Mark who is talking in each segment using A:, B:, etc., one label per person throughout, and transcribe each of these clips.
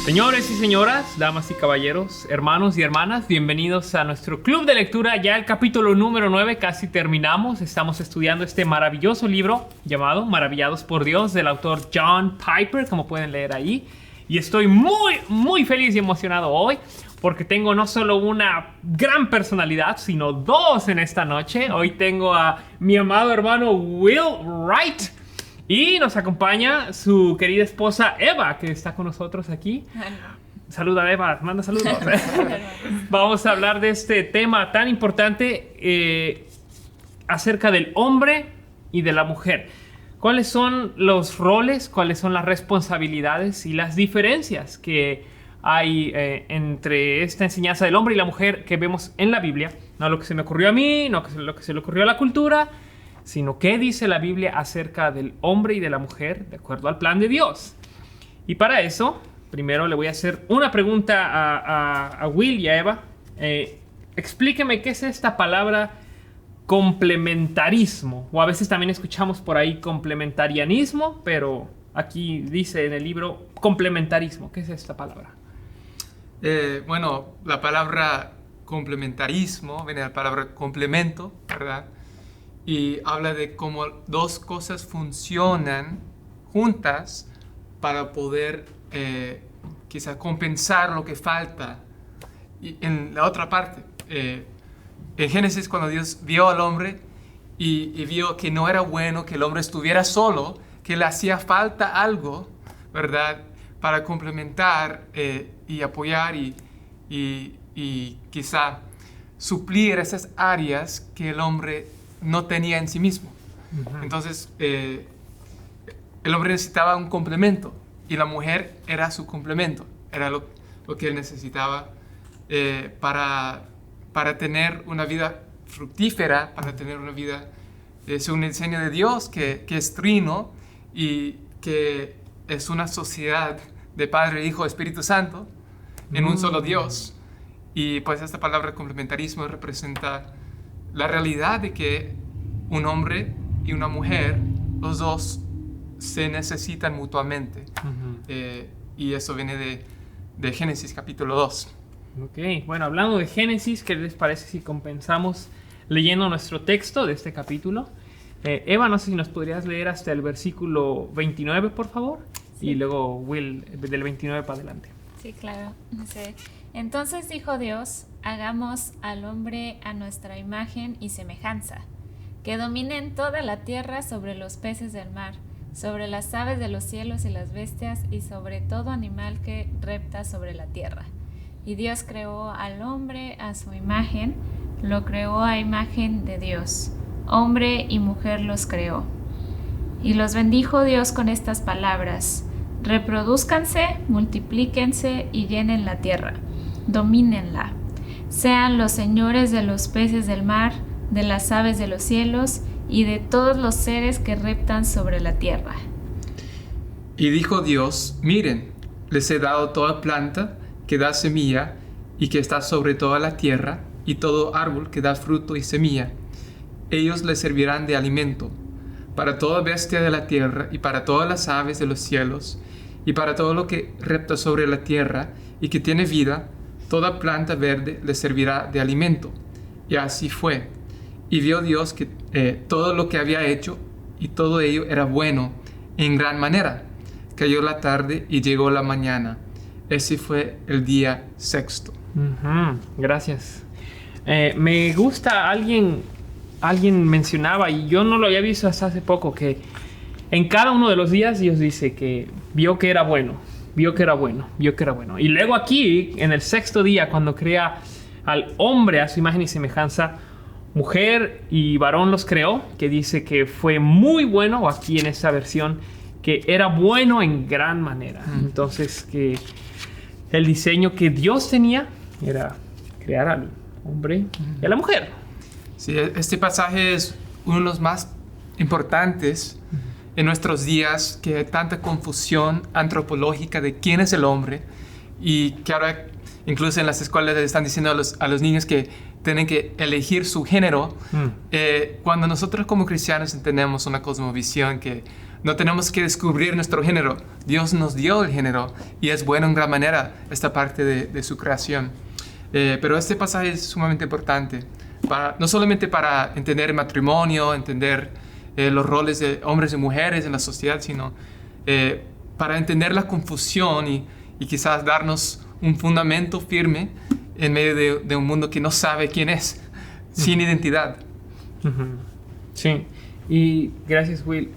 A: Señores y señoras, damas y caballeros, hermanos y hermanas, bienvenidos a nuestro club de lectura. Ya el capítulo número 9, casi terminamos. Estamos estudiando este maravilloso libro llamado Maravillados por Dios, del autor John Piper, como pueden leer ahí. Y estoy muy feliz y emocionado hoy porque tengo no solo una gran personalidad, sino dos en esta noche. Hoy tengo a mi amado hermano Will Wright. Y nos acompaña su querida esposa Eva, que está con nosotros aquí. Saluda, Eva, manda saludos. Vamos a hablar de este tema tan importante acerca del hombre y de la mujer. ¿Cuáles son los roles, cuáles son las responsabilidades y las diferencias que hay entre esta enseñanza del hombre y la mujer que vemos en la Biblia? No lo que se me ocurrió a mí, no lo que se le ocurrió a la cultura, sino qué dice la Biblia acerca del hombre y de la mujer de acuerdo al plan de Dios. Y para eso, primero le voy a hacer una pregunta a Will y a Eva. Explíqueme qué es esta palabra complementarismo, o a veces también escuchamos por ahí complementarianismo, pero aquí dice en el libro complementarismo. ¿Qué es esta palabra?
B: Bueno, la palabra complementarismo viene de la palabra complemento, ¿verdad? Y habla de cómo dos cosas funcionan juntas para poder quizás compensar lo que falta. Y en la otra parte, en Génesis, cuando Dios vio al hombre y vio que no era bueno que el hombre estuviera solo, que le hacía falta algo, ¿verdad?, para complementar y apoyar y quizá suplir esas áreas que el hombre no tenía en sí mismo. Uh-huh. Entonces, el hombre necesitaba un complemento y la mujer era su complemento. Era lo que él necesitaba para tener una vida fructífera, para tener una vida según el diseño de Dios, que es trino y que es una sociedad de Padre, Hijo, Espíritu Santo en un solo Dios. Y pues esta palabra complementarismo representa la realidad de que un hombre y una mujer, los dos se necesitan mutuamente. Uh-huh. Y eso viene de Génesis capítulo 2.
A: Ok, bueno, hablando de Génesis, ¿qué les parece si compensamos leyendo nuestro texto de este capítulo? Eva, no sé si nos podrías leer hasta el versículo 29, por favor. Sí. Y luego Will, del 29 para adelante.
C: Sí, claro. Sí. Entonces dijo Dios: hagamos al hombre a nuestra imagen y semejanza, que dominen toda la tierra sobre los peces del mar, sobre las aves de los cielos y las bestias, y sobre todo animal que repta sobre la tierra. Y Dios creó al hombre a su imagen, lo creó a imagen de Dios, hombre y mujer los creó. Y los bendijo Dios con estas palabras: reprodúzcanse, multiplíquense y llenen la tierra, domínenla. Sean los señores de los peces del mar, de las aves de los cielos y de todos los seres que reptan sobre la tierra.
B: Y dijo Dios: miren, les he dado toda planta que da semilla y que está sobre toda la tierra, y todo árbol que da fruto y semilla. Ellos les servirán de alimento para toda bestia de la tierra y para todas las aves de los cielos y para todo lo que repta sobre la tierra y que tiene vida. Toda planta verde les servirá de alimento. Y así fue. Y vio Dios que todo lo que había hecho, y todo ello era bueno en gran manera. Cayó la tarde y llegó la mañana. Ese fue el día sexto.
A: Uh-huh. Gracias. Me gusta, alguien mencionaba, y yo no lo había visto hasta hace poco, que en cada uno de los días Dios dice que vio que era bueno. Vio que era bueno. Y luego aquí, en el sexto día, cuando crea al hombre a su imagen y semejanza, mujer y varón los creó, que dice que fue muy bueno, o aquí en esta versión, que era bueno en gran manera. Entonces, que el diseño que Dios tenía era crear al hombre y a la mujer.
B: Sí, este pasaje es uno de los más importantes en nuestros días, que hay tanta confusión antropológica de quién es el hombre, y que ahora incluso en las escuelas le están diciendo a los niños que tienen que elegir su género. Cuando nosotros como cristianos tenemos una cosmovisión que No tenemos que descubrir nuestro género. Dios nos dio el género y es bueno en gran manera esta parte de su creación. Pero este pasaje es sumamente importante, no solamente para entender el matrimonio, entender los roles de hombres y mujeres en la sociedad, sino para entender la confusión y quizás darnos un fundamento firme en medio de un mundo que no sabe quién es, sin identidad.
A: Sí, y gracias, Will.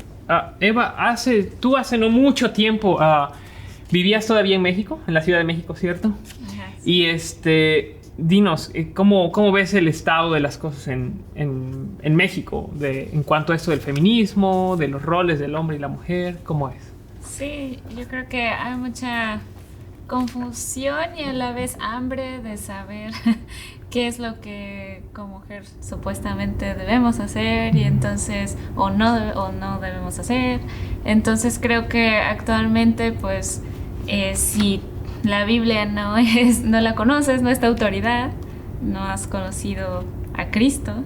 A: Eva, tú hace no mucho tiempo vivías todavía en México, en la Ciudad de México, ¿cierto?
C: Ajá, sí.
A: Y dinos, ¿cómo ves el estado de las cosas en México en cuanto a esto del feminismo, de los roles del hombre y la mujer? ¿Cómo es?
C: Sí, yo creo que hay mucha confusión y a la vez hambre de saber qué es lo que como mujer supuestamente debemos hacer y entonces o no debemos hacer. Entonces creo que actualmente pues si la Biblia no la conoces, no es tu autoridad, no has conocido a Cristo,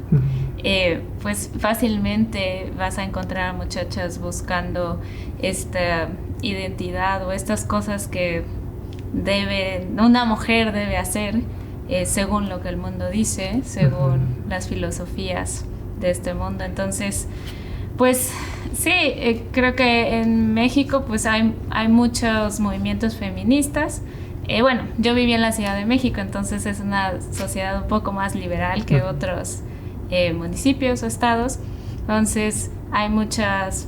C: pues fácilmente vas a encontrar muchachas buscando esta identidad o estas cosas que una mujer debe hacer según lo que el mundo dice, según las filosofías de este mundo. Entonces, pues sí, creo que en México pues hay muchos movimientos feministas. Bueno, yo viví en la Ciudad de México, entonces es una sociedad un poco más liberal que otros municipios o estados. Entonces hay muchos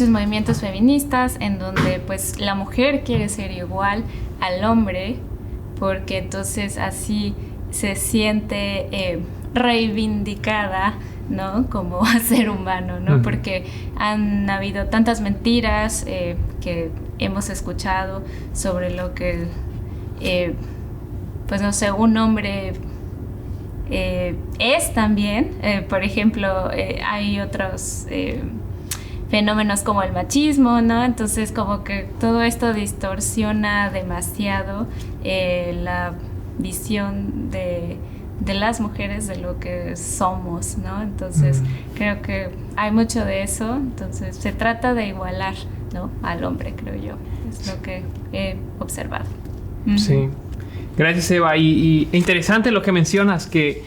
C: movimientos feministas en donde pues la mujer quiere ser igual al hombre, porque entonces así se siente reivindicada, ¿no? Como ser humano, ¿no? Porque han habido tantas mentiras que hemos escuchado sobre lo que, pues no sé, un hombre es también. Por ejemplo, hay otros fenómenos como el machismo, ¿no? Entonces como que todo esto distorsiona demasiado la visión de las mujeres, de lo que somos, ¿no? Entonces creo que hay mucho de eso. Entonces se trata de igualar, ¿no?, al hombre, creo yo. Es lo que he observado.
A: Sí. Gracias, Eva. Y interesante lo que mencionas, que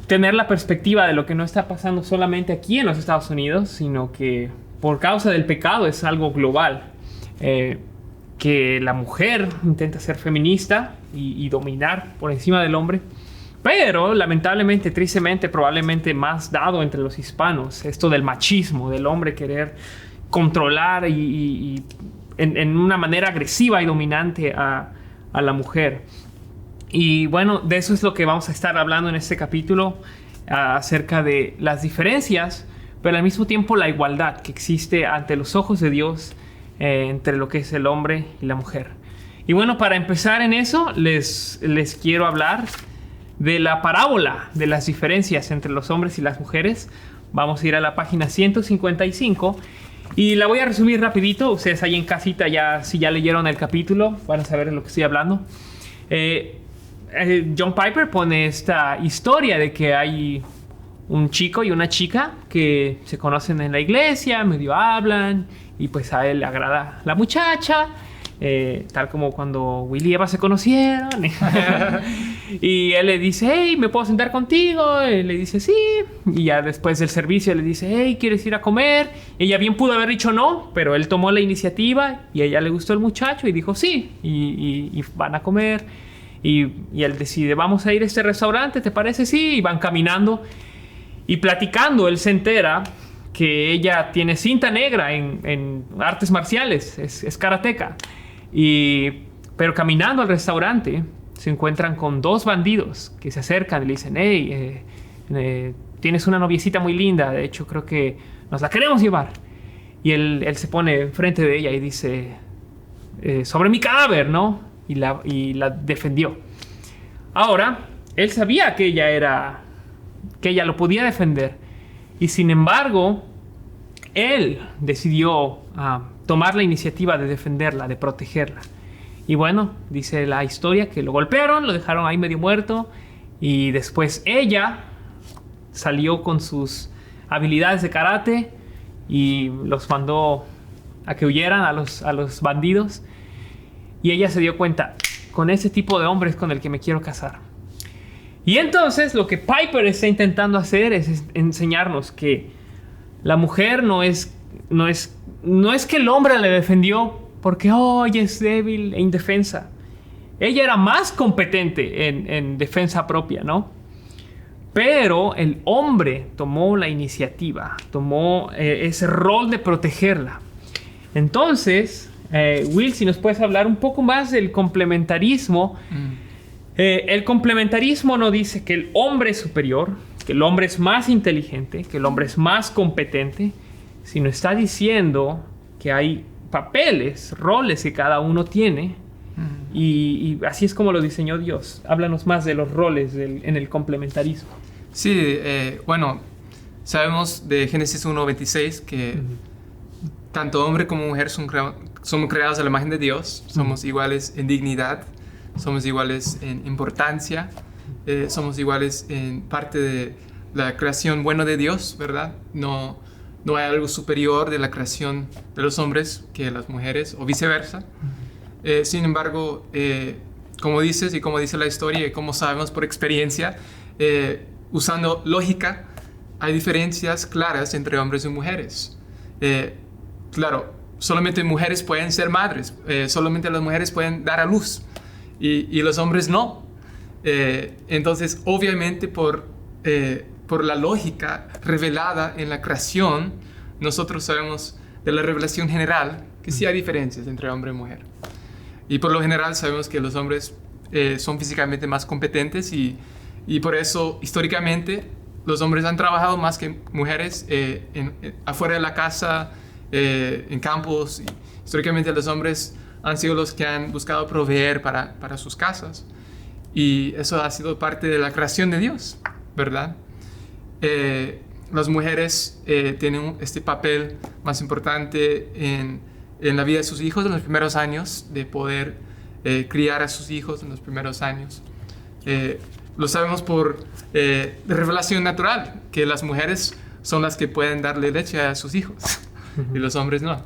A: tener la perspectiva de lo que no está pasando solamente aquí en los Estados Unidos, sino que por causa del pecado es algo global. Que la mujer intenta ser feminista y dominar por encima del hombre, pero lamentablemente, tristemente, probablemente más dado entre los hispanos, esto del machismo, del hombre querer controlar y en una manera agresiva y dominante a la mujer. Y bueno, de eso es lo que vamos a estar hablando en este capítulo, acerca de las diferencias, pero al mismo tiempo la igualdad que existe ante los ojos de Dios entre lo que es el hombre y la mujer. Y bueno, para empezar en eso, les quiero hablar de la parábola de las diferencias entre los hombres y las mujeres. Vamos a ir a la página 155 y la voy a resumir rapidito. Ustedes ahí en casita, si ya leyeron el capítulo, van a saber de lo que estoy hablando. John Piper pone esta historia de que hay un chico y una chica que se conocen en la iglesia, medio hablan, y pues a él le agrada la muchacha, tal como cuando Will y Eva se conocieron. Y él le dice, hey, ¿me puedo sentar contigo? Él le dice, sí. Y ya después del servicio le dice, hey, ¿quieres ir a comer? Ella bien pudo haber dicho no, pero él tomó la iniciativa y a ella le gustó el muchacho y dijo sí, y van a comer. Y él decide, vamos a ir a este restaurante, ¿te parece? Sí. Y van caminando y platicando. Él se entera que ella tiene cinta negra en artes marciales, es karateca. Pero caminando al restaurante se encuentran con dos bandidos que se acercan y le dicen, hey, tienes una noviecita muy linda, de hecho creo que nos la queremos llevar. Y él se pone enfrente de ella y dice, sobre mi cadáver, ¿no? Y la defendió. Ahora, él sabía que ella lo podía defender. Y sin embargo, él decidió tomar la iniciativa de defenderla, de protegerla. Y bueno, dice la historia que lo golpearon, lo dejaron ahí medio muerto. Y después ella salió con sus habilidades de karate y los mandó a que huyeran a los bandidos. Y ella se dio cuenta, con ese tipo de hombre es con el que me quiero casar. Y entonces lo que Piper está intentando hacer es enseñarnos que la mujer no es que el hombre la defendió porque ella es débil e indefensa. Ella era más competente en defensa propia, ¿no? Pero el hombre tomó la iniciativa, tomó ese rol de protegerla. Entonces, Will, si nos puedes hablar un poco más del complementarismo. El complementarismo no dice que el hombre es superior, que el hombre es más inteligente, que el hombre es más competente, sino está diciendo que hay papeles, roles que cada uno tiene. Y así es como lo diseñó Dios. Háblanos más de los roles en el complementarismo.
B: Sí, bueno, sabemos de Génesis 1:26 que tanto hombre como mujer somos creados a la imagen de Dios, somos iguales en dignidad, somos iguales en importancia, somos iguales en parte de la creación buena de Dios, ¿verdad? No hay algo superior de la creación de los hombres que las mujeres o viceversa. Sin embargo, como dices y como dice la historia y como sabemos por experiencia, usando lógica, hay diferencias claras entre hombres y mujeres. Claro, solamente mujeres pueden ser madres, solamente las mujeres pueden dar a luz y los hombres no. Entonces, obviamente por la lógica revelada en la creación, nosotros sabemos de la revelación general que sí hay diferencias entre hombre y mujer. Y por lo general sabemos que los hombres son físicamente más competentes y por eso históricamente los hombres han trabajado más que mujeres afuera de la casa, en campos. Y históricamente los hombres han sido los que han buscado proveer para sus casas. Y eso ha sido parte de la creación de Dios, ¿verdad? Las mujeres tienen este papel más importante en la vida de sus hijos en los primeros años, de poder criar a sus hijos en los primeros años. Lo sabemos por revelación natural, que las mujeres son las que pueden darle leche a sus hijos y los hombres no.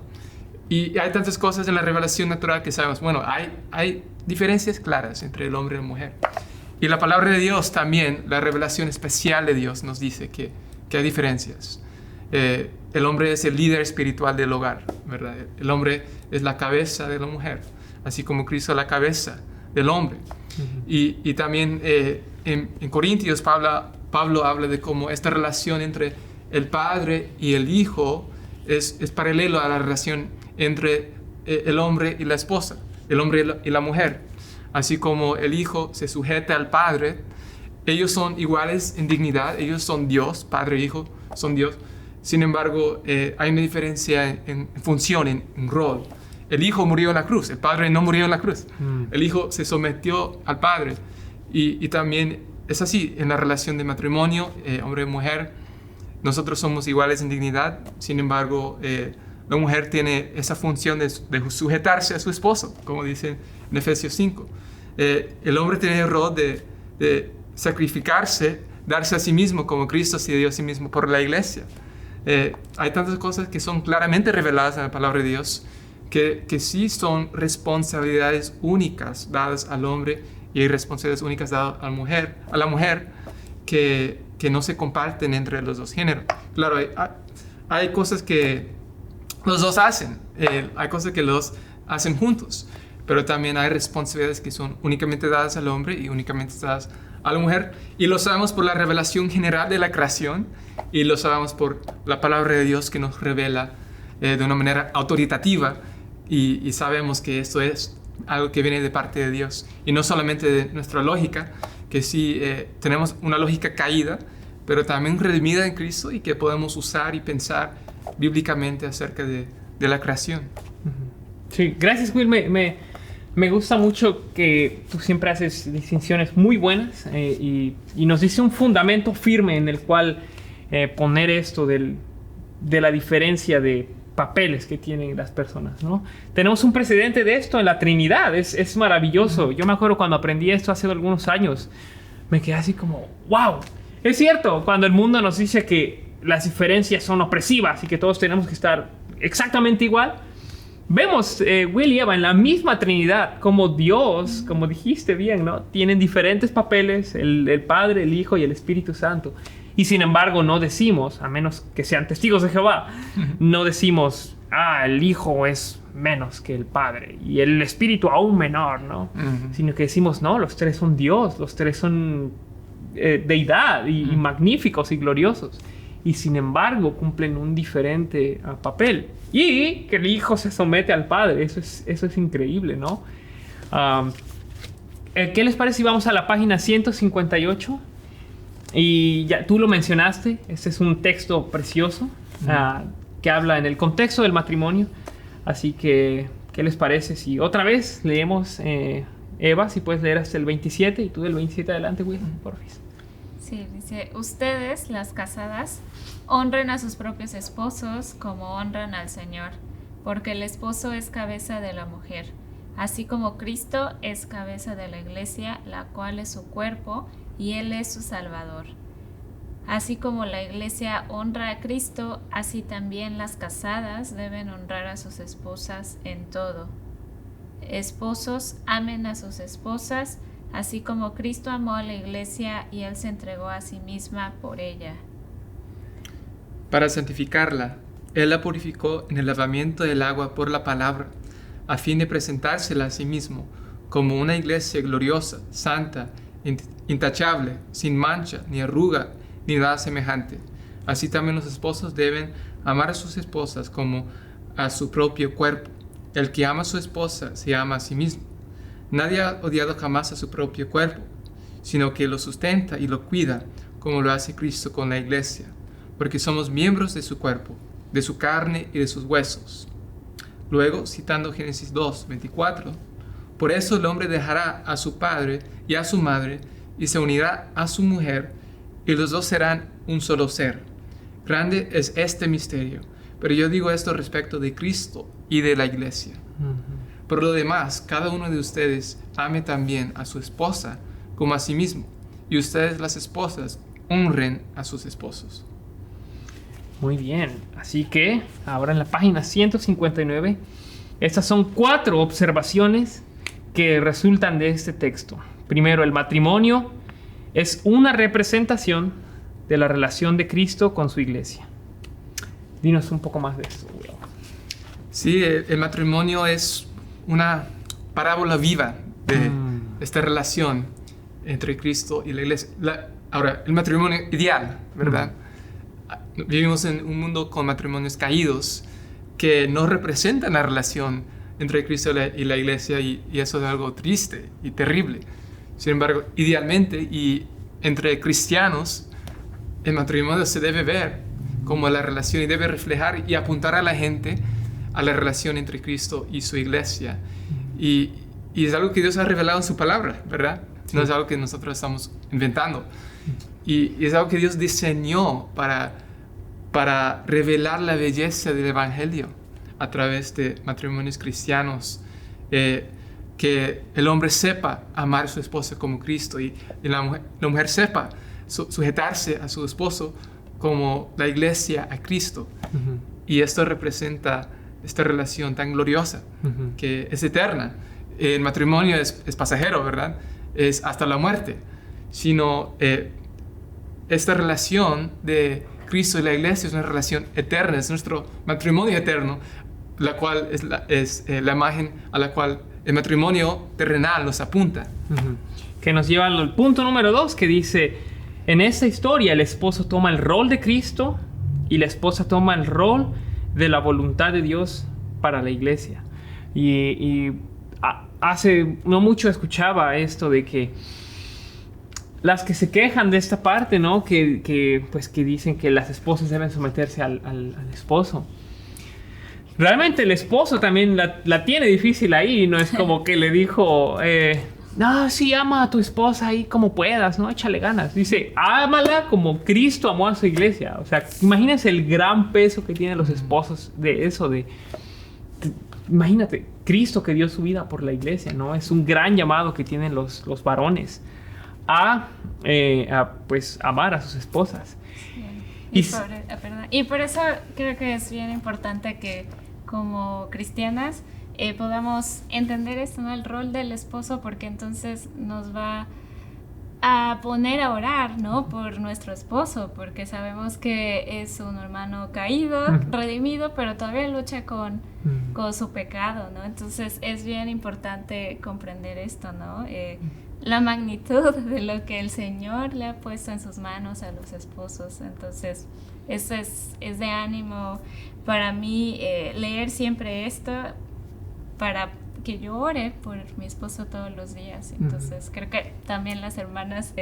B: Y hay tantas cosas en la revelación natural que sabemos, bueno, hay diferencias claras entre el hombre y la mujer. Y la palabra de Dios también, la revelación especial de Dios nos dice que hay diferencias. El hombre es el líder espiritual del hogar, ¿verdad? El hombre es la cabeza de la mujer, así como Cristo es la cabeza del hombre. Y también en Corintios Pablo habla de cómo esta relación entre el padre y el hijo es paralelo a la relación entre el hombre y la esposa, el hombre y la mujer. Así como el hijo se sujeta al padre, ellos son iguales en dignidad, ellos son Dios, padre e hijo son Dios. Sin embargo, hay una diferencia en función, en rol. El hijo murió en la cruz, el padre no murió en la cruz. El hijo se sometió al padre. Y también es así en la relación de matrimonio, hombre y mujer. Nosotros somos iguales en dignidad, sin embargo, la mujer tiene esa función de sujetarse a su esposo, como dice en Efesios 5. El hombre tiene el rol de sacrificarse, darse a sí mismo como Cristo se dio a sí mismo por la iglesia. Hay tantas cosas que son claramente reveladas en la palabra de Dios que sí son responsabilidades únicas dadas al hombre y hay responsabilidades únicas dadas a la mujer que no se comparten entre los dos géneros. Claro, hay cosas que los dos hacen, hay cosas que los hacen juntos, pero también hay responsabilidades que son únicamente dadas al hombre y únicamente dadas a la mujer, y lo sabemos por la revelación general de la creación y lo sabemos por la palabra de Dios que nos revela de una manera autoritativa y sabemos que esto es algo que viene de parte de Dios y no solamente de nuestra lógica, que sí tenemos una lógica caída, pero también redimida en Cristo y que podemos usar y pensar bíblicamente acerca de la creación.
A: Sí, gracias Will, me gusta mucho que tú siempre haces distinciones muy buenas y nos dice un fundamento firme en el cual poner esto de la diferencia de papeles que tienen las personas, ¿no? Tenemos un precedente de esto en la Trinidad, es maravilloso. Yo me acuerdo cuando aprendí esto hace algunos años, me quedé así como, wow, es cierto, cuando el mundo nos dice que las diferencias son opresivas y que todos tenemos que estar exactamente igual. Vemos Will y Eva en la misma Trinidad, como Dios, como dijiste bien, ¿no? Tienen diferentes papeles, el Padre, el Hijo y el Espíritu Santo. Y sin embargo no decimos, a menos que sean testigos de Jehová, no decimos, el Hijo es menos que el Padre y el Espíritu aún menor, ¿no? Sino que decimos, no, los tres son Dios, los tres son deidad y magníficos y gloriosos. Y sin embargo cumplen un diferente papel. Y que el Hijo se somete al Padre, eso es increíble, ¿no? ¿Qué les parece si vamos a la página 158? Y ya tú lo mencionaste, este es un texto precioso que habla en el contexto del matrimonio. Así que, ¿qué les parece si otra vez leemos, Eva, si puedes leer hasta el 27 y tú del 27 adelante, Will, por favor?
C: Sí, dice, ustedes, las casadas, honren a sus propios esposos como honran al Señor, porque el esposo es cabeza de la mujer, así como Cristo es cabeza de la iglesia, la cual es su cuerpo, y Él es su Salvador. Así como la iglesia honra a Cristo, así también las casadas deben honrar a sus esposas en todo. Esposos, amen a sus esposas, así como Cristo amó a la iglesia y Él se entregó a sí misma por ella.
B: Para santificarla, Él la purificó en el lavamiento del agua por la palabra, a fin de presentársela a sí mismo, como una iglesia gloriosa, santa, intachable, sin mancha, ni arruga, ni nada semejante. Así también los esposos deben amar a sus esposas como a su propio cuerpo. El que ama a su esposa se ama a sí mismo. Nadie ha odiado jamás a su propio cuerpo, sino que lo sustenta y lo cuida, como lo hace Cristo con la iglesia, porque somos miembros de su cuerpo, de su carne y de sus huesos. Luego, citando Génesis 2:24, por eso el hombre dejará a su padre y a su madre, y se unirá a su mujer, y los dos serán un solo ser. Grande es este misterio, pero yo digo esto respecto de Cristo y de la iglesia. Por lo demás, cada uno de ustedes ame también a su esposa como a sí mismo, y ustedes, las esposas, honren a sus esposos.
A: Muy bien, así que ahora en la página 159, estas son 4 observaciones que resultan de este texto. Primero, el matrimonio es una representación de la relación de Cristo con su iglesia. Dinos un poco más de eso, Will.
B: Sí, el matrimonio es una parábola viva de esta relación entre Cristo y la iglesia. Ahora, el matrimonio ideal, ¿verdad? Vivimos en un mundo con matrimonios caídos que no representan la relación entre Cristo y la iglesia, y eso es algo triste y terrible. Sin embargo, idealmente y entre cristianos, el matrimonio se debe ver como la relación y debe reflejar y apuntar a la gente a la relación entre Cristo y su iglesia. Y es algo que Dios ha revelado en su palabra, ¿verdad? Sí. No es algo que nosotros estamos inventando. Y es algo que Dios diseñó para revelar la belleza del Evangelio a través de matrimonios cristianos. Que el hombre sepa amar a su esposa como Cristo, y la mujer sepa sujetarse a su esposo como la iglesia a Cristo. Y esto representa esta relación tan gloriosa, que es eterna. El matrimonio es pasajero, ¿verdad? Es hasta la muerte. Sino esta relación de Cristo y la iglesia es una relación eterna, es nuestro matrimonio eterno, la cual es la imagen a la cual el matrimonio terrenal nos apunta.
A: Que nos lleva al punto número 2, que dice, en esta historia el esposo toma el rol de Cristo y la esposa toma el rol de la voluntad de Dios para la iglesia. Y hace no mucho escuchaba esto de que las que se quejan de esta parte, ¿no? Que dicen que las esposas deben someterse al esposo. Realmente el esposo también la tiene difícil ahí, no es como que le dijo, no, sí, ama a tu esposa ahí como puedas, ¿no? Échale ganas. Dice, ámala como Cristo amó a su iglesia. O sea, imagínense el gran peso que tienen los esposos de eso, imagínate, Cristo que dio su vida por la iglesia, ¿no? Es un gran llamado que tienen los varones a amar a sus esposas.
C: Y por eso creo que es bien importante que como cristianas podamos entender esto, ¿no? El rol del esposo, porque entonces nos va a poner a orar, ¿no? Por nuestro esposo, porque sabemos que es un hermano caído, redimido, pero todavía lucha con su pecado, ¿no? Entonces es bien importante comprender esto, ¿no? La magnitud de lo que el Señor le ha puesto en sus manos a los esposos. Entonces eso es de ánimo para mí, leer siempre esto para que yo ore por mi esposo todos los días. Entonces creo que también las hermanas,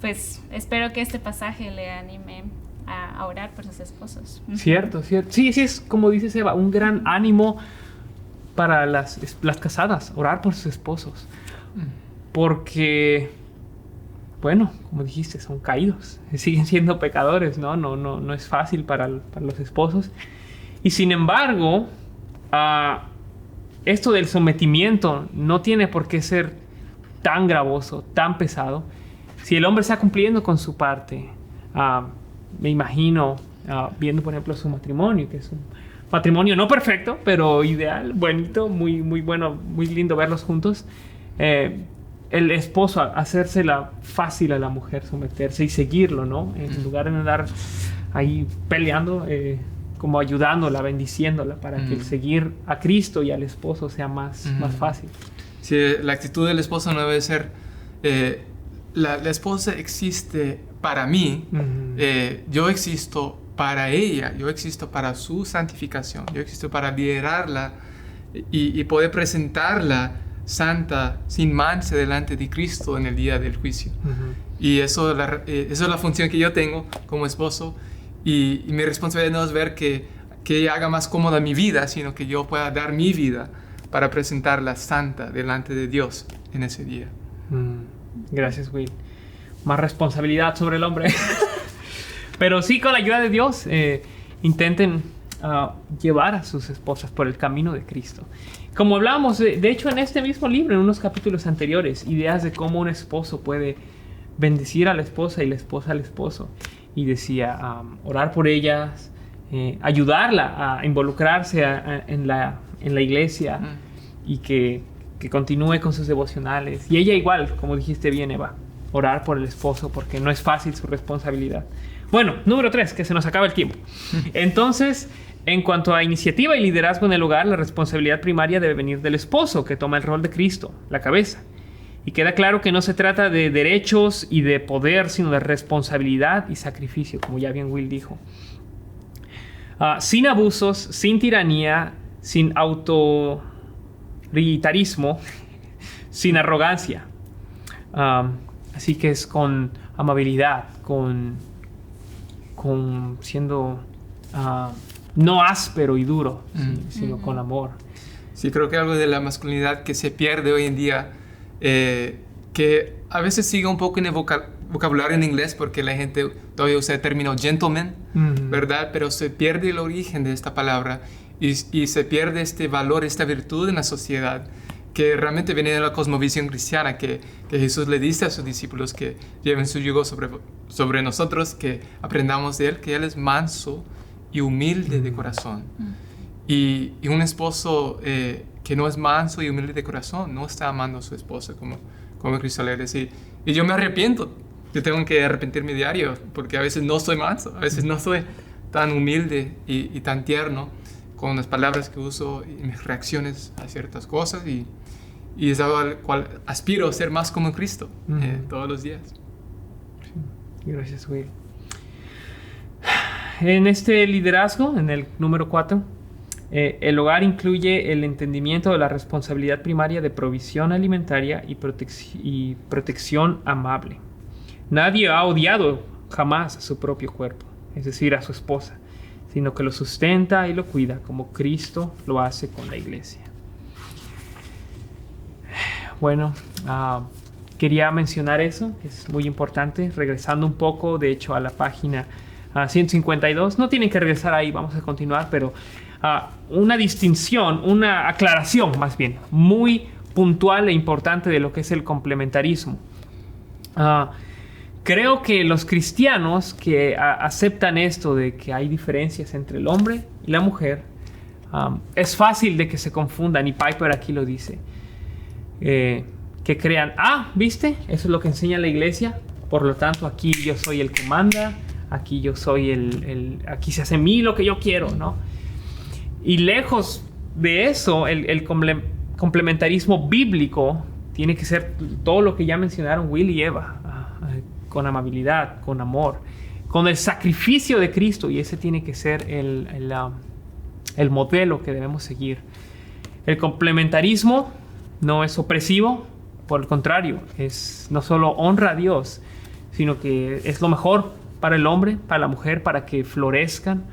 C: pues espero que este pasaje le anime a orar por sus esposos.
A: Cierto. Sí, es como dice Eva, un gran ánimo para las casadas, orar por sus esposos. Porque, bueno, como dijiste, son caídos, siguen siendo pecadores, ¿no? No es fácil para los esposos. Y sin embargo, esto del sometimiento no tiene por qué ser tan gravoso, tan pesado. Si el hombre está cumpliendo con su parte, me imagino viendo, por ejemplo, su matrimonio, que es un matrimonio no perfecto, pero ideal, bonito, muy, muy bueno, muy lindo verlos juntos. El esposo hacérsela fácil a la mujer, someterse y seguirlo, ¿no? En lugar de andar ahí peleando, como ayudándola, bendiciéndola, para que el seguir a Cristo y al esposo sea más fácil.
B: Sí, la actitud del esposo no debe ser, la esposa existe para mí, yo existo para ella, yo existo para su santificación, yo existo para liderarla y poder presentarla santa, sin mancha delante de Cristo en el día del juicio. Y eso es la función que yo tengo como esposo. Y mi responsabilidad no es ver que ella haga más cómoda mi vida, sino que yo pueda dar mi vida para presentarla santa delante de Dios en ese día.
A: Gracias, Will. Más responsabilidad sobre el hombre. Pero sí, con la ayuda de Dios, intenten llevar a sus esposas por el camino de Cristo. Como hablábamos, de hecho, en este mismo libro, en unos capítulos anteriores, ideas de cómo un esposo puede bendecir a la esposa y la esposa al esposo. Y decía, orar por ellas, ayudarla a involucrarse en la iglesia y que continúe con sus devocionales. Y ella igual, como dijiste bien, Eva, orar por el esposo porque no es fácil su responsabilidad. Bueno, número 3, que se nos acaba el tiempo. Entonces, en cuanto a iniciativa y liderazgo en el hogar, la responsabilidad primaria debe venir del esposo, que toma el rol de Cristo, la cabeza. Y queda claro que no se trata de derechos y de poder, sino de responsabilidad y sacrificio, como ya bien Will dijo. Sin abusos, sin tiranía, sin autoritarismo, sin arrogancia. Así que es con amabilidad, con siendo no áspero y duro, sino con amor.
B: Sí, creo que algo de la masculinidad que se pierde hoy en día, que a veces sigue un poco en el vocabulario en inglés porque la gente todavía usa el término gentleman, ¿verdad? Pero se pierde el origen de esta palabra y se pierde este valor, esta virtud en la sociedad que realmente viene de la cosmovisión cristiana, que Jesús le dice a sus discípulos que lleven su yugo sobre nosotros, que aprendamos de Él, que Él es manso y humilde de corazón. Y un esposo que no es manso y humilde de corazón no está amando a su esposa como Cristo le decía. Y yo me arrepiento. Yo tengo que arrepentirme diario porque a veces no soy manso, a veces no soy tan humilde y tan tierno con las palabras que uso y mis reacciones a ciertas cosas. Y es algo al cual aspiro a ser más como Cristo todos los días.
A: Gracias, Will. En este liderazgo, en el número 4, el hogar incluye el entendimiento de la responsabilidad primaria de provisión alimentaria y protección amable. Nadie ha odiado jamás a su propio cuerpo, es decir, a su esposa, sino que lo sustenta y lo cuida como Cristo lo hace con la iglesia. Bueno, quería mencionar eso, que es muy importante, regresando un poco, de hecho, a la página 152. No tienen que regresar ahí, vamos a continuar, pero una distinción, una aclaración más bien, muy puntual e importante de lo que es el complementarismo. creo que los cristianos que aceptan esto de que hay diferencias entre el hombre y la mujer, es fácil de que se confundan, y Piper aquí lo dice. Que crean, ¿viste? Eso es lo que enseña la iglesia, por lo tanto aquí yo soy el que manda, aquí yo soy aquí se hace a mí lo que yo quiero, ¿no? Y lejos de eso, el complementarismo bíblico tiene que ser todo lo que ya mencionaron Will y Eva, con amabilidad, con amor, con el sacrificio de Cristo, y ese tiene que ser el modelo que debemos seguir. El complementarismo no es opresivo, por el contrario, no solo honra a Dios, sino que es lo mejor para el hombre, para la mujer, para que florezcan,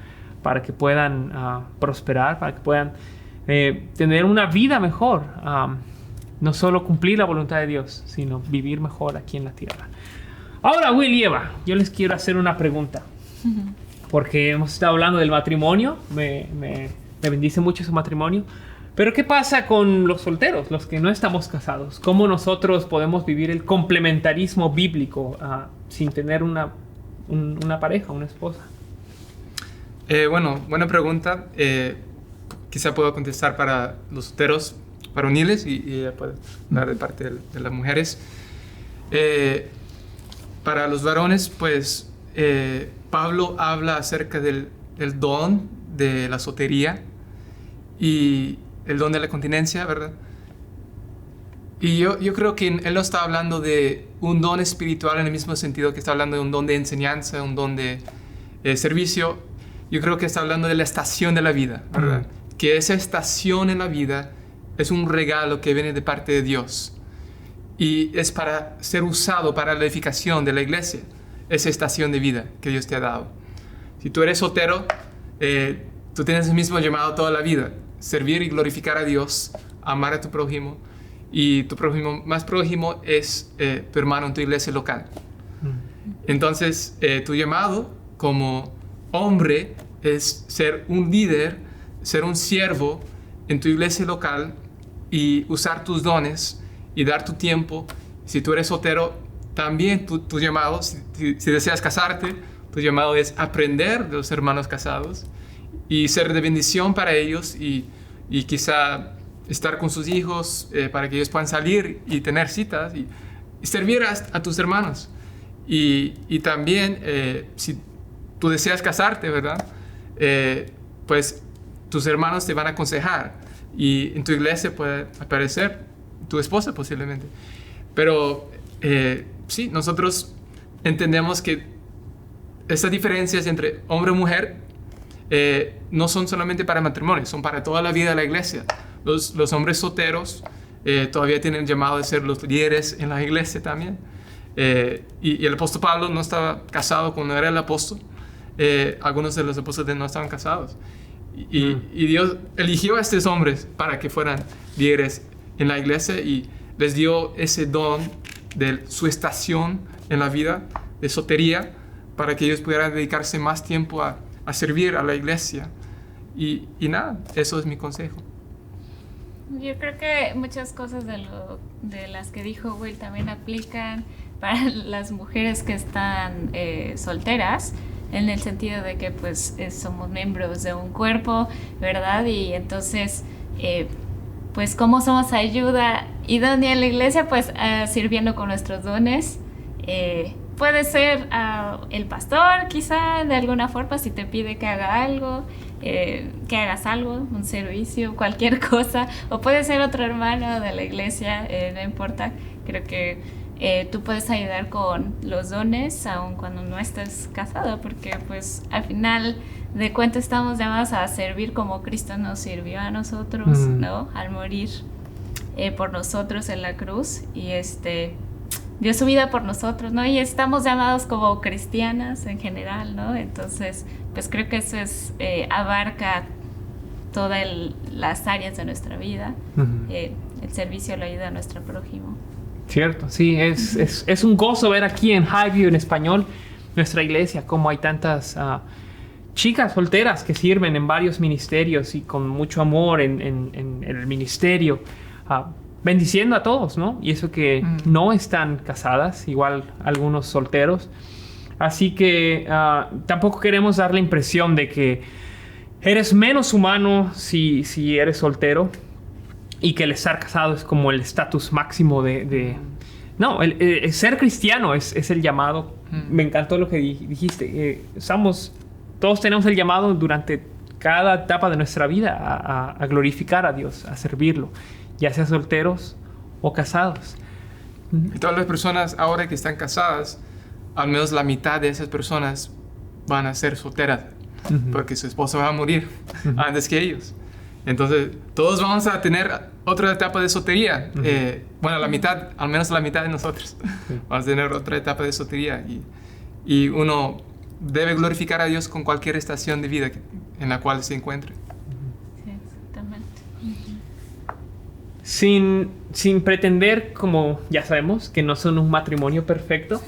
A: para que puedan prosperar, para que puedan tener una vida mejor. No solo cumplir la voluntad de Dios, sino vivir mejor aquí en la tierra. Ahora, Will y Eva, yo les quiero hacer una pregunta. Porque hemos estado hablando del matrimonio, me bendice mucho su matrimonio. Pero ¿qué pasa con los solteros, los que no estamos casados? ¿Cómo nosotros podemos vivir el complementarismo bíblico sin tener una pareja, una esposa?
B: Bueno, buena pregunta. Quizá puedo contestar para los solteros varoniles y ella puede hablar de parte de las mujeres. Para los varones, pues Pablo habla acerca del don de la soltería y el don de la continencia, ¿verdad? Y yo creo que él no está hablando de un don espiritual en el mismo sentido que está hablando de un don de enseñanza, un don de servicio. Yo creo que está hablando de la estación de la vida, ¿verdad? Que esa estación en la vida es un regalo que viene de parte de Dios y es para ser usado para la edificación de la iglesia, esa estación de vida que Dios te ha dado. Si tú eres soltero, tú tienes el mismo llamado toda la vida: servir y glorificar a Dios, amar a tu prójimo, y tu prójimo más prójimo es tu hermano en tu iglesia local. Entonces, tu llamado como hombre es ser un líder, ser un siervo en tu iglesia local y usar tus dones y dar tu tiempo. Si tú eres soltero, también tu llamado, si deseas casarte, tu llamado es aprender de los hermanos casados y ser de bendición para ellos y quizá estar con sus hijos para que ellos puedan salir y tener citas y servir a tus hermanos. Y también, si tú deseas casarte, ¿verdad? Pues tus hermanos te van a aconsejar y en tu iglesia puede aparecer tu esposa posiblemente. Pero sí, nosotros entendemos que estas diferencias entre hombre y mujer no son solamente para matrimonio, son para toda la vida de la iglesia. Los hombres solteros todavía tienen el llamado de ser los líderes en la iglesia también. Y el apóstol Pablo no estaba casado cuando era el apóstol. Algunos de los apóstoles no estaban casados. Y Dios eligió a estos hombres para que fueran líderes en la iglesia y les dio ese don de su estación en la vida, de soltería, para que ellos pudieran dedicarse más tiempo a servir a la iglesia. Y nada, eso es mi consejo.
C: Yo creo que muchas cosas de las que dijo Will también aplican para las mujeres que están solteras, en el sentido de que pues somos miembros de un cuerpo, ¿verdad? Y entonces, pues cómo somos ayuda idónea en la iglesia, pues sirviendo con nuestros dones. Puede ser el pastor, quizá, de alguna forma, si te pide que haga algo, que hagas algo, un servicio, cualquier cosa. O puede ser otro hermano de la iglesia, no importa. Creo que tú puedes ayudar con los dones, aun cuando no estés casado, porque pues al final de cuentas estamos llamados a servir como Cristo nos sirvió a nosotros, ¿no? Al morir por nosotros en la cruz y dio su vida por nosotros, ¿no? Y estamos llamados como cristianas en general, ¿no? Entonces, pues creo que eso abarca todas las áreas de nuestra vida, el servicio, la ayuda a nuestro prójimo.
A: Cierto, sí, es un gozo ver aquí en Highview en español nuestra iglesia, como hay tantas chicas solteras que sirven en varios ministerios y con mucho amor en el ministerio. bendiciendo a todos, ¿no? Y eso que no están casadas, igual algunos solteros. Así que tampoco queremos dar la impresión de que eres menos humano si eres soltero y que el estar casado es como el estatus máximo de... No, el ser cristiano es el llamado. Me encantó lo que dijiste. Todos tenemos el llamado durante cada etapa de nuestra vida a glorificar a Dios, a servirlo, ya sea solteros o casados.
B: Y todas las personas ahora que están casadas, al menos la mitad de esas personas van a ser solteras, porque su esposo va a morir antes que ellos. Entonces, todos vamos a tener otra etapa de soltería. Bueno, la mitad, al menos la mitad de nosotros, vamos a tener otra etapa de soltería. Y uno debe glorificar a Dios con cualquier estación de vida en la cual se encuentre.
C: Sí, exactamente.
A: Sin pretender, como ya sabemos, que no son un matrimonio perfecto.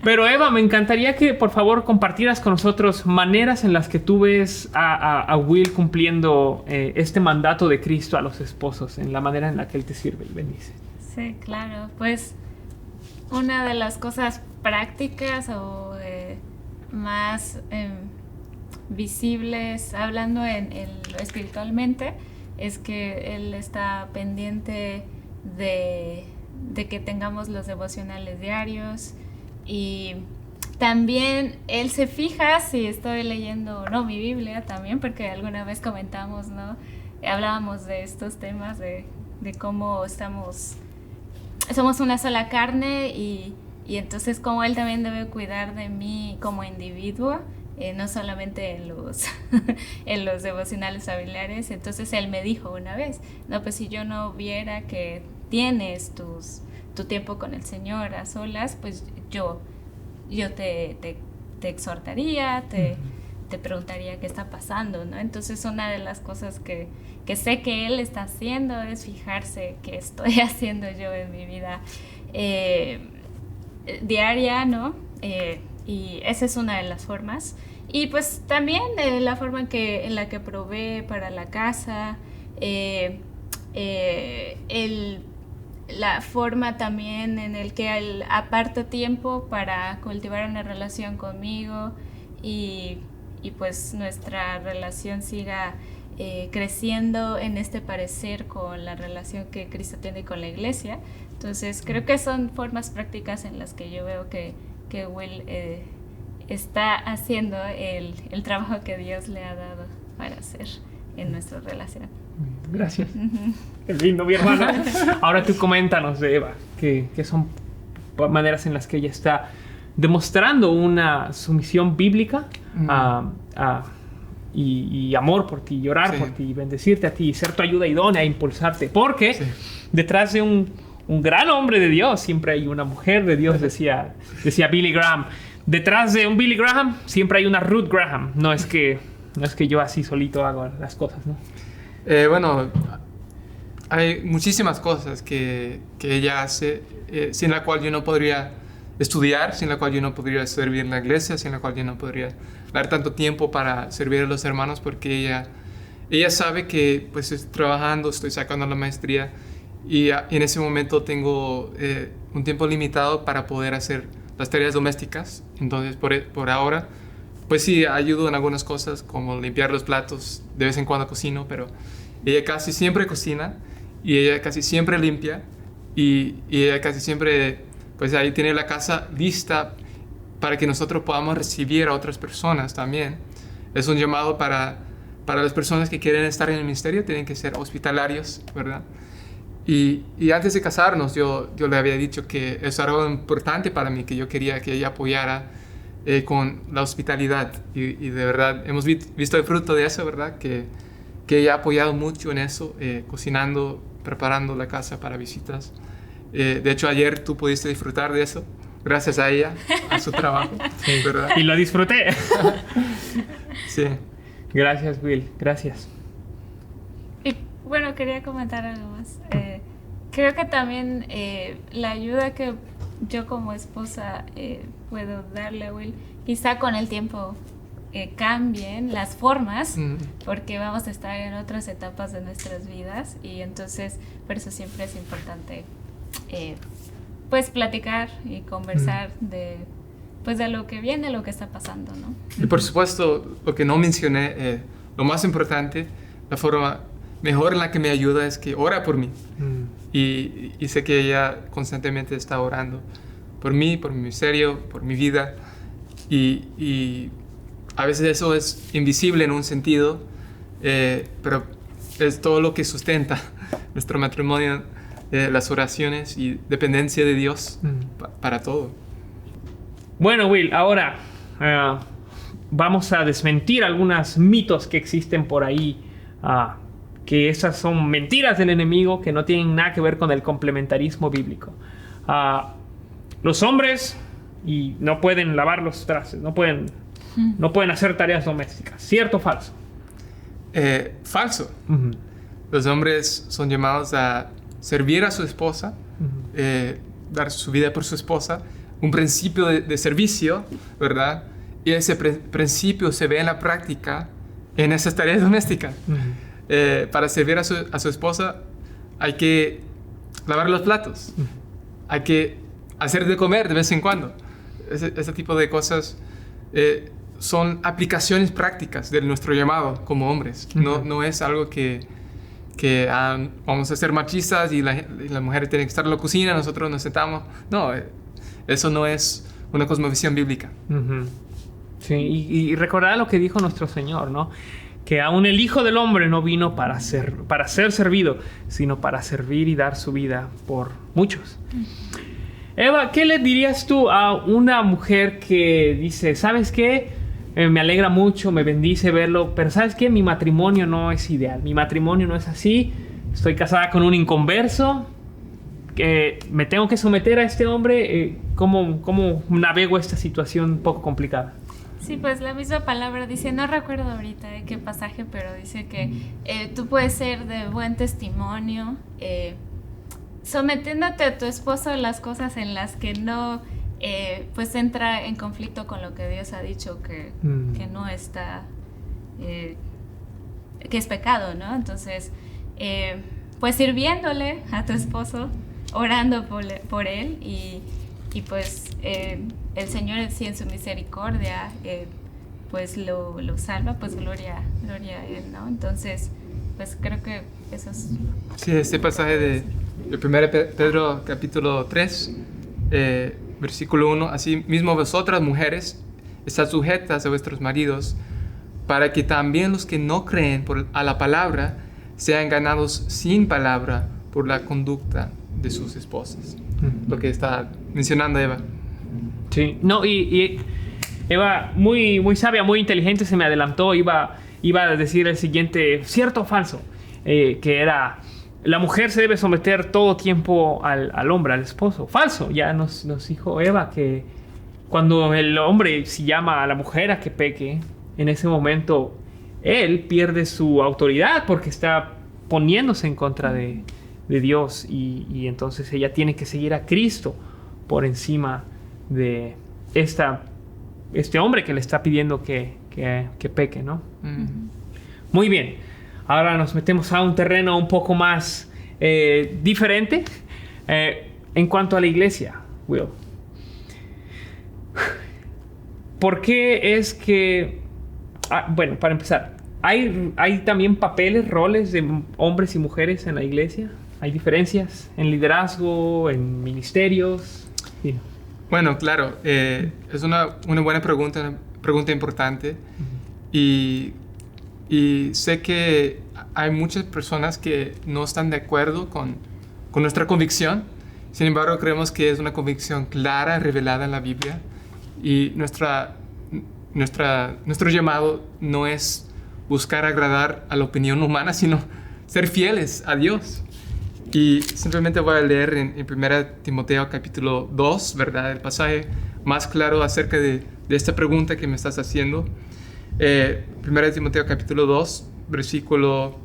A: Pero Eva, me encantaría que por favor compartieras con nosotros maneras en las que tú ves a Will cumpliendo este mandato de Cristo a los esposos, en la manera en la que Él te sirve y bendice.
C: Sí, claro. Pues una de las cosas prácticas o más visibles, hablando espiritualmente, es que Él está pendiente de que tengamos los devocionales diarios, y también Él se fija si estoy leyendo o no mi Biblia también, porque alguna vez comentamos, ¿no? Hablábamos de estos temas de cómo somos una sola carne, y entonces cómo Él también debe cuidar de mí como individuo, no solamente en los devocionales familiares. Entonces Él me dijo una vez, no, pues si yo no viera que tienes tu tiempo con el Señor a solas, pues yo te exhortaría, te preguntaría qué está pasando, ¿no? Entonces una de las cosas que sé que Él está haciendo es fijarse qué estoy haciendo yo en mi vida diaria, ¿no? Y esa es una de las formas. Y pues también la forma en la que provee para la casa, la forma también en el que Él aparta tiempo para cultivar una relación conmigo, y pues nuestra relación siga creciendo en este parecer con la relación que Cristo tiene con la iglesia. Entonces creo que son formas prácticas en las que yo veo que Will está haciendo el trabajo que Dios le ha dado para hacer en nuestra relación.
A: Gracias. Qué lindo, mi hermana. Ahora tú coméntanos de Eva, que son maneras en las que ella está demostrando una sumisión bíblica y amor por ti, llorar por ti, bendecirte a ti, ser tu ayuda idónea, impulsarte. Porque detrás de un gran hombre de Dios siempre hay una mujer de Dios, decía Billy Graham. Detrás de un Billy Graham siempre hay una Ruth Graham. No es que yo así solito hago las cosas, ¿no?
B: Bueno, hay muchísimas cosas que ella hace, sin la cual yo no podría estudiar, sin la cual yo no podría servir en la iglesia, sin la cual yo no podría dar tanto tiempo para servir a los hermanos, porque ella sabe que pues estoy trabajando, estoy sacando la maestría, y en ese momento tengo un tiempo limitado para poder hacer las tareas domésticas. Entonces por ahora pues sí ayudo en algunas cosas, como limpiar los platos, de vez en cuando cocino, pero ella casi siempre cocina, y ella casi siempre limpia, y ella casi siempre pues ahí tiene la casa lista para que nosotros podamos recibir a otras personas también. Es un llamado para las personas que quieren estar en el ministerio, tienen que ser hospitalarios, ¿verdad? Y antes de casarnos yo le había dicho que es algo importante para mí, que yo quería que ella apoyara con la hospitalidad, y de verdad hemos visto el fruto de eso, ¿verdad? Que ella ha apoyado mucho en eso, cocinando, preparando la casa para visitas. De hecho ayer tú pudiste disfrutar de eso gracias a ella, a su trabajo, ¿verdad?
A: Y lo disfruté.
B: Sí.
A: Gracias, Will, gracias.
C: Y bueno, quería comentar algo más. Creo que también la ayuda que yo como esposa puedo darle a Will, quizá con el tiempo cambien las formas, porque vamos a estar en otras etapas de nuestras vidas, y entonces por eso siempre es importante pues platicar y conversar de lo que viene, lo que está pasando, ¿no?
B: Y por supuesto, lo que no mencioné, lo más importante, la forma mejor en la que me ayuda es que ora por mí. Y sé que ella constantemente está orando por mí, por mi ministerio, por mi vida. Y a veces eso es invisible en un sentido, pero es todo lo que sustenta nuestro matrimonio, las oraciones y dependencia de Dios para todo.
A: Bueno, Will, ahora vamos a desmentir algunos mitos que existen por ahí, que esas son mentiras del enemigo, que no tienen nada que ver con el complementarismo bíblico. Los hombres no pueden lavar los trastes, no pueden hacer tareas domésticas. ¿Cierto o falso?
B: Falso. Los hombres son llamados a servir a su esposa, dar su vida por su esposa, un principio de servicio, ¿verdad? Y ese principio se ve en la práctica en esas tareas domésticas. Para servir a su esposa hay que lavar los platos, hay que hacer de comer de vez en cuando. Ese tipo de cosas son aplicaciones prácticas de nuestro llamado como hombres. No es algo que vamos a ser machistas y la mujer tiene que estar en la cocina, nosotros nos sentamos. No, eso no es una cosmovisión bíblica.
A: Sí, y recordar lo que dijo nuestro Señor, ¿no? Que aún el Hijo del Hombre no vino para ser servido, sino para servir y dar su vida por muchos. Eva, ¿qué le dirías tú a una mujer que dice, ¿sabes qué? Me alegra mucho, me bendice verlo, pero ¿sabes qué? Mi matrimonio no es ideal, mi matrimonio no es así, estoy casada con un inconverso, que me tengo que someter a este hombre, ¿cómo navego esta situación un poco complicada?
C: Sí, pues la misma palabra dice, no recuerdo ahorita qué pasaje, pero dice que tú puedes ser de buen testimonio, sometiéndote a tu esposo a las cosas en las que no pues entra en conflicto con lo que Dios ha dicho que no está, que es pecado, ¿no? Entonces, pues sirviéndole a tu esposo, orando por él y pues el Señor sí en su misericordia pues lo salva, pues gloria a él, ¿no? Entonces, pues creo que eso es...
B: Sí, este pasaje de 1 Pedro capítulo 3, versículo 1, así mismo vosotras mujeres estad sujetas a vuestros maridos, para que también los que no creen a la palabra sean ganados sin palabra por la conducta de sus esposas. Lo que está mencionando Eva.
A: Sí, no, y Eva, muy, muy sabia, muy inteligente, se me adelantó, iba a decir el siguiente, cierto o falso, que era, la mujer se debe someter todo tiempo al hombre, al esposo. Falso, ya nos dijo Eva que cuando el hombre si llama a la mujer a que peque, en ese momento él pierde su autoridad porque está poniéndose en contra de Dios y entonces ella tiene que seguir a Cristo por encima de este hombre que le está pidiendo que peque, ¿no? Muy bien, ahora nos metemos a un terreno un poco más diferente en cuanto a la iglesia, Will. ¿Por qué es que bueno, para empezar, ¿hay también papeles, roles de hombres y mujeres en la iglesia? ¿Hay diferencias en liderazgo, en ministerios? Sí.
B: Bueno, claro, es una buena pregunta, una pregunta importante. Y sé que hay muchas personas que no están de acuerdo con nuestra convicción. Sin embargo, creemos que es una convicción clara, revelada en la Biblia. Y nuestro llamado no es buscar agradar a la opinión humana, sino ser fieles a Dios. Y simplemente voy a leer en 1 Timoteo capítulo 2, ¿verdad? El pasaje más claro acerca de esta pregunta que me estás haciendo. 1 Timoteo capítulo 2, versículo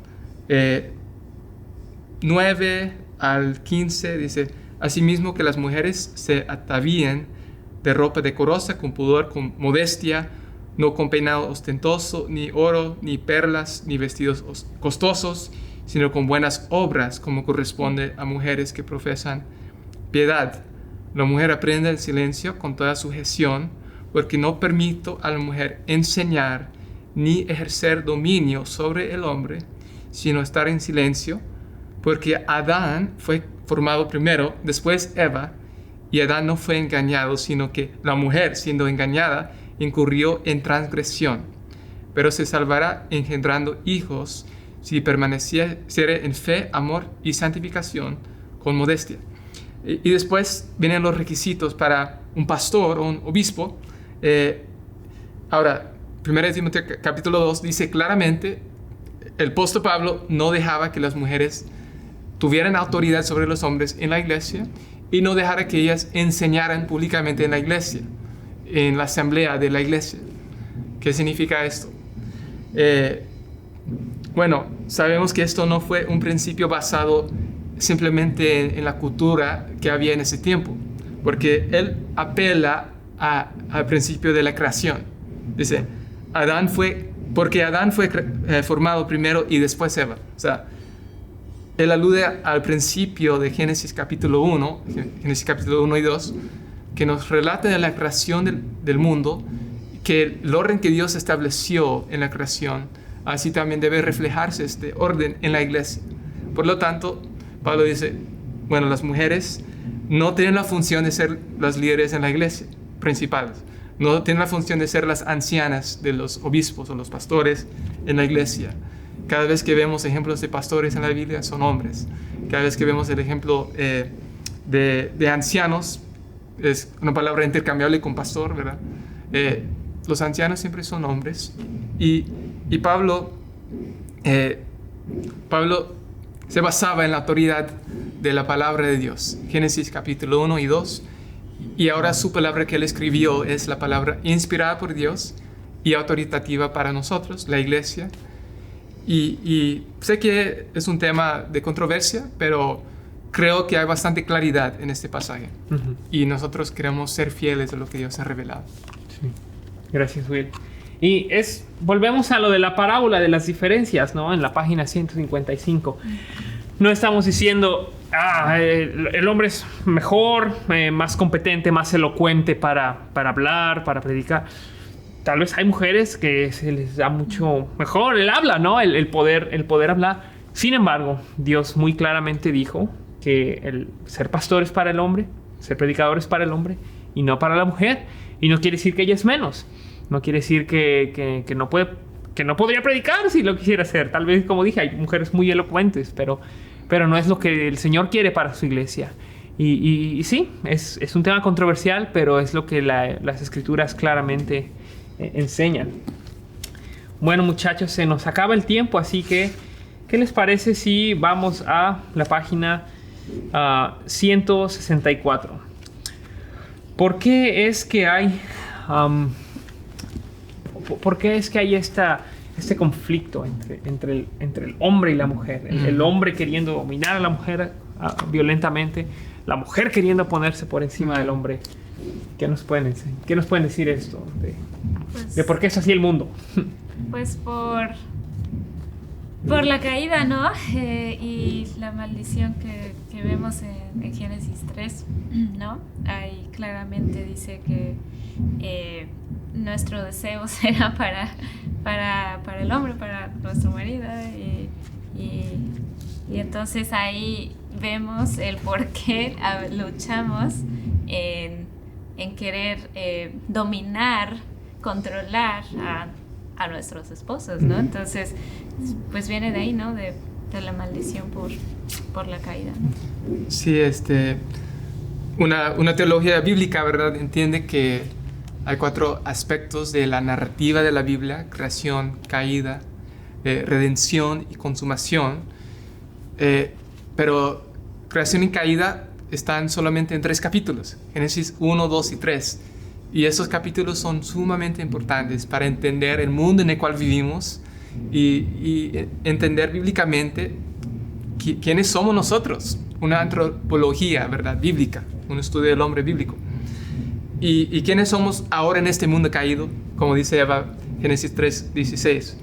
B: 9 al 15, dice: asimismo que las mujeres se atavíen de ropa decorosa, con pudor, con modestia, no con peinado ostentoso, ni oro, ni perlas, ni vestidos costosos, sino con buenas obras, como corresponde a mujeres que profesan piedad. La mujer aprende el silencio con toda sujeción, porque no permito a la mujer enseñar ni ejercer dominio sobre el hombre, sino estar en silencio, porque Adán fue formado primero, después Eva, y Adán no fue engañado, sino que la mujer, siendo engañada, incurrió en transgresión, pero se salvará engendrando hijos si permaneciere en fe, amor y santificación con modestia. Y después vienen los requisitos para un pastor o un obispo. Ahora, 1 Timoteo capítulo 2 dice claramente, el apóstol Pablo no dejaba que las mujeres tuvieran autoridad sobre los hombres en la iglesia y no dejara que ellas enseñaran públicamente en la iglesia, en la asamblea de la iglesia. ¿Qué significa esto? Bueno, sabemos que esto no fue un principio basado simplemente en la cultura que había en ese tiempo, porque él apela al principio de la creación. Dice, porque Adán fue formado primero y después Eva. O sea, él alude al principio de Génesis capítulo 1 y 2, que nos relata de la creación del mundo, que el orden que Dios estableció en la creación, así también debe reflejarse este orden en la iglesia. Por lo tanto, Pablo dice, bueno, las mujeres no tienen la función de ser las líderes en la iglesia, principales. No tienen la función de ser las ancianas de los obispos o los pastores en la iglesia. Cada vez que vemos ejemplos de pastores en la Biblia, son hombres. Cada vez que vemos el ejemplo de ancianos, es una palabra intercambiable con pastor, ¿verdad? Los ancianos siempre son hombres. Y Pablo se basaba en la autoridad de la palabra de Dios. Génesis capítulo 1 y 2. Y ahora su palabra que él escribió es la palabra inspirada por Dios y autoritativa para nosotros, la iglesia. Y sé que es un tema de controversia, pero creo que hay bastante claridad en este pasaje. Uh-huh. Y nosotros queremos ser fieles a lo que Dios ha revelado.
A: Sí. Gracias, Will. Y volvemos a lo de la parábola de las diferencias, ¿no? En la página 155. No estamos diciendo, el hombre es mejor, más competente, más elocuente para hablar, para predicar. Tal vez hay mujeres que se les da mucho mejor el habla, ¿no? El poder hablar. Sin embargo, Dios muy claramente dijo que el ser pastor es para el hombre, ser predicador es para el hombre y no para la mujer. Y no quiere decir que ella es menos. No quiere decir que no podría predicar si lo quisiera hacer. Tal vez, como dije, hay mujeres muy elocuentes, pero no es lo que el Señor quiere para su iglesia. Y sí, es un tema controversial, pero es lo que las Escrituras claramente enseñan. Bueno, muchachos, se nos acaba el tiempo, así que ¿qué les parece si vamos a la página 164? ¿Por qué es que hay este conflicto entre el hombre y la mujer? El hombre queriendo dominar a la mujer violentamente, la mujer queriendo ponerse por encima del hombre. ¿Qué nos pueden decir esto? De por qué es así el mundo.
C: Pues por la caída, ¿no? Y la maldición que vemos en Génesis 3, ¿no? Ahí claramente dice que nuestro deseo será para el hombre, para nuestro marido. Y entonces ahí vemos el por qué luchamos en querer dominar, controlar a nuestros esposos, ¿no? Entonces, pues viene de ahí, ¿no? De la maldición por la caída, ¿no?
B: Sí, una teología bíblica, ¿verdad? Entiende que hay 4 aspectos de la narrativa de la Biblia: creación, caída, redención y consumación. Pero creación y caída están solamente en 3 capítulos: Génesis 1, 2 y 3. Y esos capítulos son sumamente importantes para entender el mundo en el cual vivimos y entender bíblicamente quiénes somos nosotros. Una antropología, ¿verdad? Bíblica, un estudio del hombre bíblico. ¿Y quiénes somos ahora en este mundo caído? Como dice Eva, Génesis 3:16.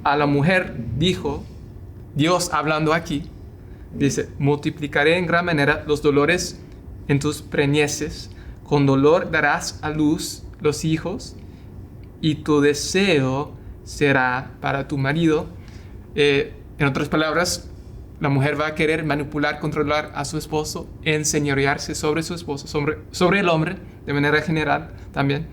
B: A la mujer dijo, Dios hablando aquí, dice, multiplicaré en gran manera los dolores en tus preñeces, con dolor darás a luz los hijos, y tu deseo será para tu marido. En otras palabras, la mujer va a querer manipular, controlar a su esposo, enseñorearse sobre su esposo, sobre el hombre, de manera general también.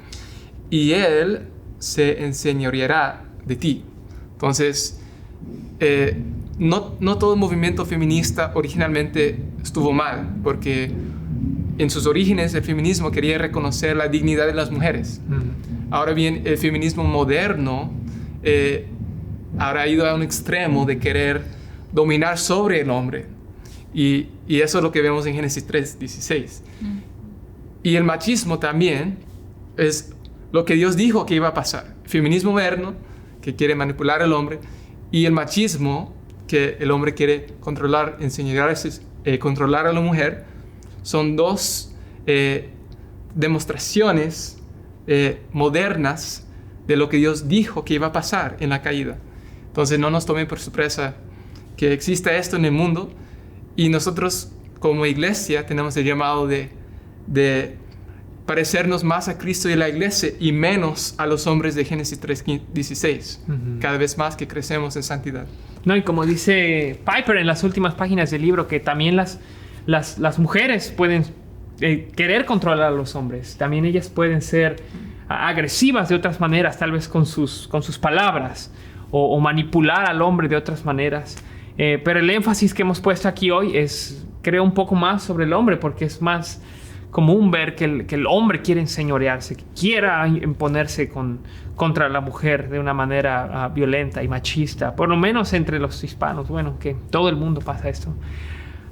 B: Y él se enseñoreará de ti. Entonces, no todo el movimiento feminista originalmente estuvo mal, porque en sus orígenes el feminismo quería reconocer la dignidad de las mujeres. Ahora bien, el feminismo moderno ahora ha ido a un extremo de querer dominar sobre el hombre. Y eso es lo que vemos en Génesis 3:16. Y el machismo también es lo que Dios dijo que iba a pasar. El feminismo moderno, que quiere manipular al hombre, y el machismo, que el hombre quiere controlar, controlar a la mujer, son dos demostraciones modernas de lo que Dios dijo que iba a pasar en la caída. Entonces no nos tomen por sorpresa que exista esto en el mundo, y nosotros como iglesia tenemos el llamado de parecernos más a Cristo y la iglesia y menos a los hombres de Génesis 3:16, cada vez más que crecemos en santidad.
A: No, y como dice Piper en las últimas páginas del libro, que también las mujeres pueden querer controlar a los hombres. También ellas pueden ser agresivas de otras maneras, tal vez con sus palabras, o manipular al hombre de otras maneras. Pero el énfasis que hemos puesto aquí hoy es, creo, un poco más sobre el hombre, porque es más común ver que el hombre quiere enseñorearse, que quiera imponerse contra la mujer de una manera violenta y machista, por lo menos entre los hispanos. Bueno, que todo el mundo pasa esto.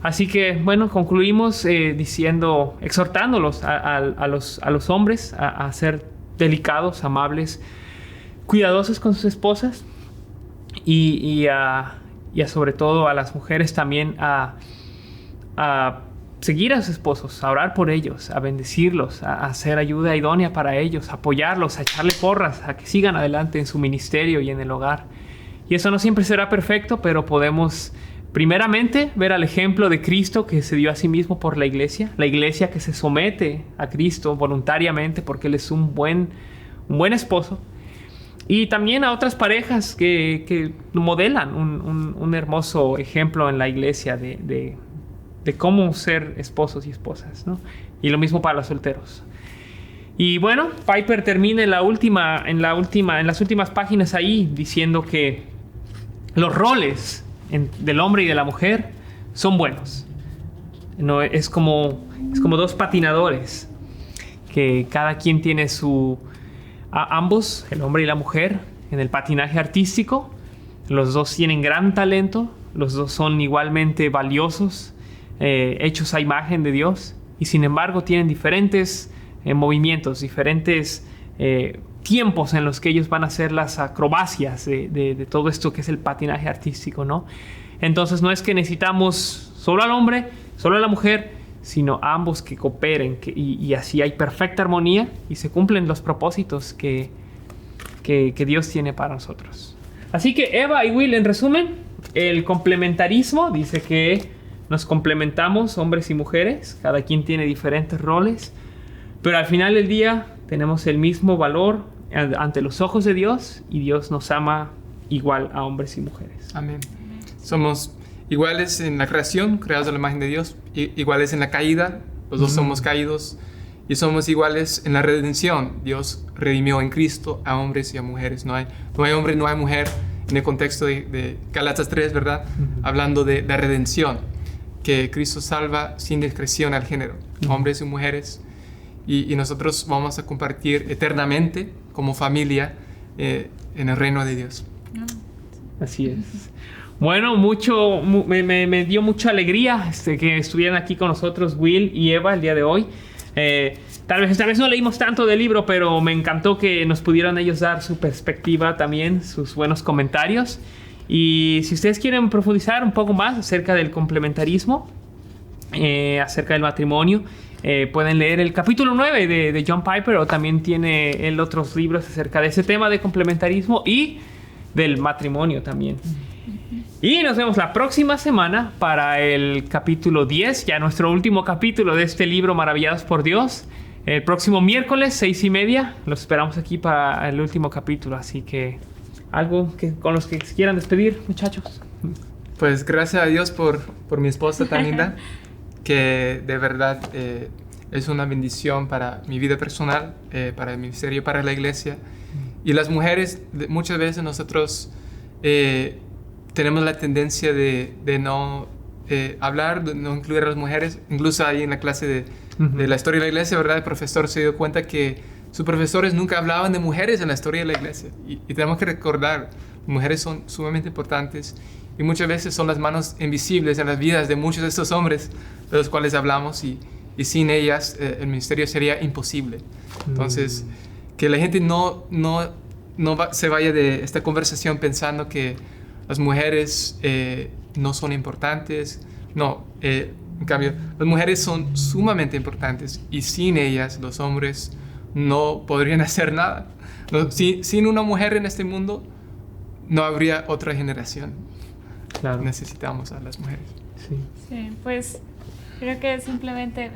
A: Así que, bueno, concluimos exhortándolos a los hombres a ser delicados, amables, cuidadosos con sus esposas, y sobre todo a las mujeres también a seguir a sus esposos, a orar por ellos, a bendecirlos, a hacer ayuda idónea para ellos, a apoyarlos, a echarle porras, a que sigan adelante en su ministerio y en el hogar. Y eso no siempre será perfecto, pero podemos primeramente ver al ejemplo de Cristo, que se dio a sí mismo por la iglesia que se somete a Cristo voluntariamente porque Él es un buen esposo. Y también a otras parejas que modelan un hermoso ejemplo en la iglesia de cómo ser esposos y esposas, ¿no? Y lo mismo para los solteros. Y bueno, Piper termina en las últimas páginas ahí diciendo que los roles del hombre y de la mujer son buenos. No, es como dos patinadores, que cada quien tiene ambos, el hombre y la mujer, en el patinaje artístico. Los dos tienen gran talento, los dos son igualmente valiosos, hechos a imagen de Dios, y sin embargo tienen diferentes movimientos, diferentes tiempos en los que ellos van a hacer las acrobacias de todo esto que es el patinaje artístico, ¿no? Entonces no es que necesitamos solo al hombre, solo a la mujer, sino ambos que cooperen, y así hay perfecta armonía y se cumplen los propósitos que Dios tiene para nosotros. Así que Eva y Will, en resumen, el complementarismo dice que nos complementamos hombres y mujeres, cada quien tiene diferentes roles, pero al final del día tenemos el mismo valor ante los ojos de Dios, y Dios nos ama igual a hombres y mujeres.
B: Amén. Somos iguales en la creación, creados a la imagen de Dios, iguales en la caída, los dos somos caídos, y somos iguales en la redención. Dios redimió en Cristo a hombres y a mujeres. No hay hombre, no hay mujer, en el contexto de Gálatas 3, ¿verdad? Hablando de la redención, que Cristo salva sin discreción al género, hombres y mujeres, y nosotros vamos a compartir eternamente como familia en el reino de Dios.
A: Así es. Bueno, me dio mucha alegría que estuvieran aquí con nosotros Will y Eva el día de hoy. Tal vez no leímos tanto del libro, pero me encantó que nos pudieran ellos dar su perspectiva también, sus buenos comentarios. Y si ustedes quieren profundizar un poco más acerca del complementarismo, acerca del matrimonio, pueden leer el capítulo 9 de John Piper, o también tiene él otros libros acerca de ese tema de complementarismo y del matrimonio también. Y nos vemos la próxima semana para el capítulo 10, ya nuestro último capítulo de este libro, Maravillados por Dios. El próximo miércoles, 6:30, los esperamos aquí para el último capítulo. Así que, ¿algo con los que quieran despedir, muchachos?
B: Pues gracias a Dios por mi esposa tan linda, que de verdad es una bendición para mi vida personal, para el ministerio, para la iglesia. Y las mujeres, muchas veces nosotros tenemos la tendencia de no hablar, de no incluir a las mujeres. Incluso ahí en la clase de la historia de la iglesia, ¿verdad? El profesor se dio cuenta que sus profesores nunca hablaban de mujeres en la historia de la iglesia. Y tenemos que recordar, mujeres son sumamente importantes y muchas veces son las manos invisibles en las vidas de muchos de estos hombres de los cuales hablamos, y sin ellas el ministerio sería imposible. Entonces, que la gente no se vaya de esta conversación pensando que las mujeres no son importantes. No, en cambio, las mujeres son sumamente importantes y sin ellas los hombres no podrían hacer nada. No, sin una mujer en este mundo no habría otra generación.
A: Claro.
B: Necesitamos a las mujeres.
C: Sí, pues creo que simplemente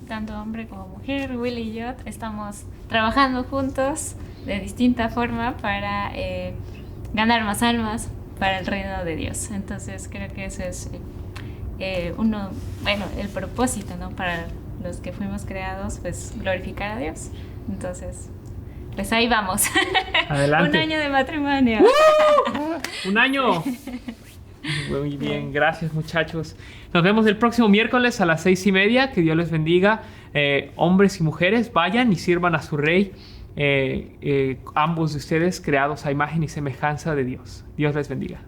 C: tanto hombre como mujer, Willy y yo estamos trabajando juntos de distinta forma para ganar más almas para el reino de Dios. Entonces creo que eso es el propósito, ¿no? Para los que fuimos creados, pues glorificar a Dios. Entonces, pues ahí vamos.
A: Adelante.
C: 1 año de matrimonio.
A: ¡Un año! Muy bien, gracias muchachos. Nos vemos el próximo miércoles a las 6:30. Que Dios les bendiga. Hombres y mujeres, vayan y sirvan a su Rey. Ambos de ustedes creados a imagen y semejanza de Dios. Dios les bendiga.